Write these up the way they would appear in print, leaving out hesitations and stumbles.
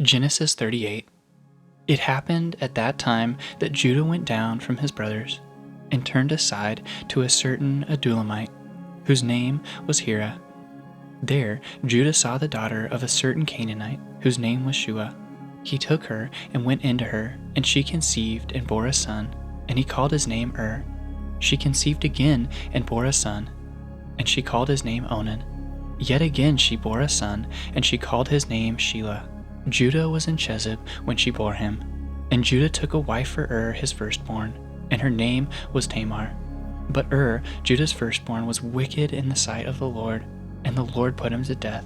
Genesis 38. It happened at that time that Judah went down from his brothers and turned aside to a certain Adullamite, whose name was Hira. There Judah saw the daughter of a certain Canaanite, whose name was Shua. He took her and went into her, and she conceived and bore a son, and he called his name She conceived again and bore a son, and she called his name Onan. Yet again she bore a son, and she called his name Shelah. Judah was in Chezib when she bore him, and Judah took a wife for his firstborn, and her name was Tamar. But Judah's firstborn, was wicked in the sight of the Lord, and the Lord put him to death.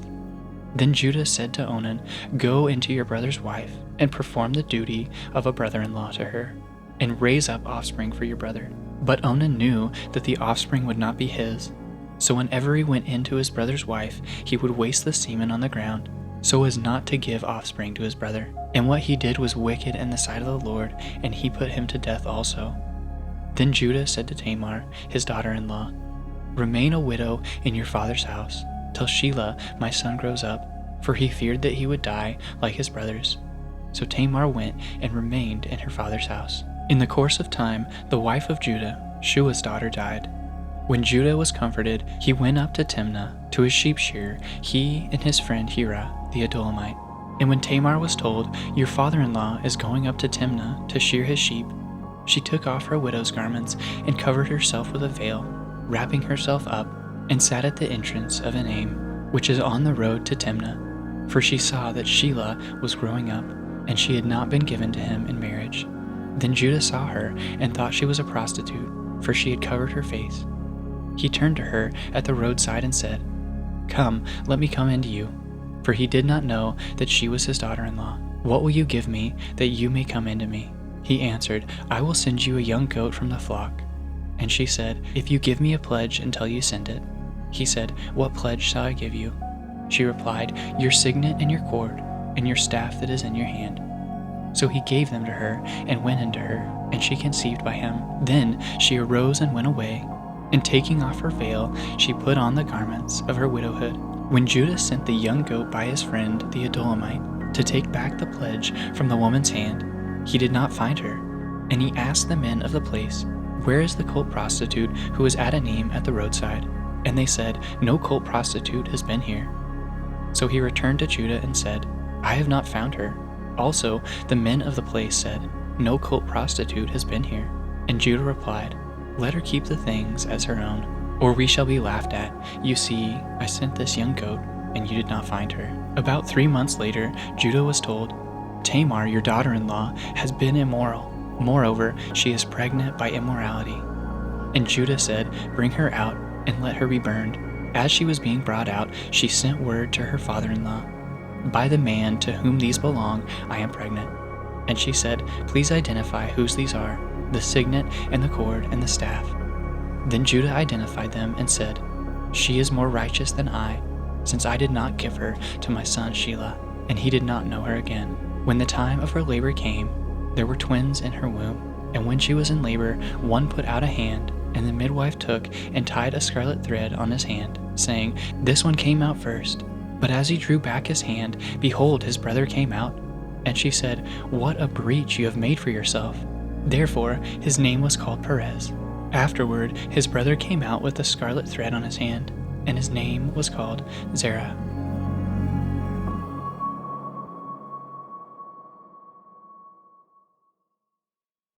Then Judah said to Onan, "Go into your brother's wife, and perform the duty of a brother-in-law to her, and raise up offspring for your brother." But Onan knew that the offspring would not be his, so whenever he went into his brother's wife, he would waste the semen on the ground, so as not to give offspring to his brother. And what he did was wicked in the sight of the Lord, and he put him to death also. Then Judah said to Tamar, his daughter-in-law, "Remain a widow in your father's house, till Shelah my son grows up," for he feared that he would die like his brothers. So Tamar went and remained in her father's house. In the course of time, the wife of Judah, Shua's daughter, died. When Judah was comforted, he went up to Timnah to his sheep shearer, he and his friend Hira the Adullamite. And when Tamar was told, "Your father-in-law is going up to Timnah to shear his sheep," she took off her widow's garments and covered herself with a veil, wrapping herself up, and sat at the entrance of Enaim, which is on the road to Timnah, for she saw that Shelah was growing up, and she had not been given to him in marriage. Then Judah saw her and thought she was a prostitute, for she had covered her face. He turned to her at the roadside and said, "Come, let me come into you," for he did not know that she was his daughter-in-law. "What will you give me that you may come into me?" He answered, "I will send you a young goat from the flock." And she said, "If you give me a pledge until you send it." He said, "What pledge shall I give you?" She replied, "Your signet and your cord, and your staff that is in your hand." So he gave them to her and went into her, and she conceived by him. Then she arose and went away, and taking off her veil, she put on the garments of her widowhood. When Judah sent the young goat by his friend the Adullamite to take back the pledge from the woman's hand, he did not find her, and he asked the men of the place, "Where is the cult prostitute who was at Enaim at the roadside?" And they said, "No cult prostitute has been here." So he returned to Judah and said, "I have not found her." Also the men of the place said, "No cult prostitute has been here." And Judah replied, "Let her keep the things as her own, or we shall be laughed at. You see, I sent this young goat, and you did not find her." About 3 months later, Judah was told, "Tamar, your daughter-in-law, has been immoral. Moreover, she is pregnant by immorality." And Judah said, "Bring her out, and let her be burned." As she was being brought out, she sent word to her father-in-law, "By the man to whom these belong, I am pregnant." And she said, "Please identify whose these are, the signet and the cord and the staff." Then Judah identified them and said, "She is more righteous than I, since I did not give her to my son Shelah." And he did not know her again. When the time of her labor came, there were twins in her womb. And when she was in labor, one put out a hand, and the midwife took and tied a scarlet thread on his hand, saying, "This one came out first." But as he drew back his hand, behold, his brother came out. And she said, "What a breach you have made for yourself." Therefore his name was called Perez. Afterward his brother came out with a scarlet thread on his hand, and his name was called Zerah.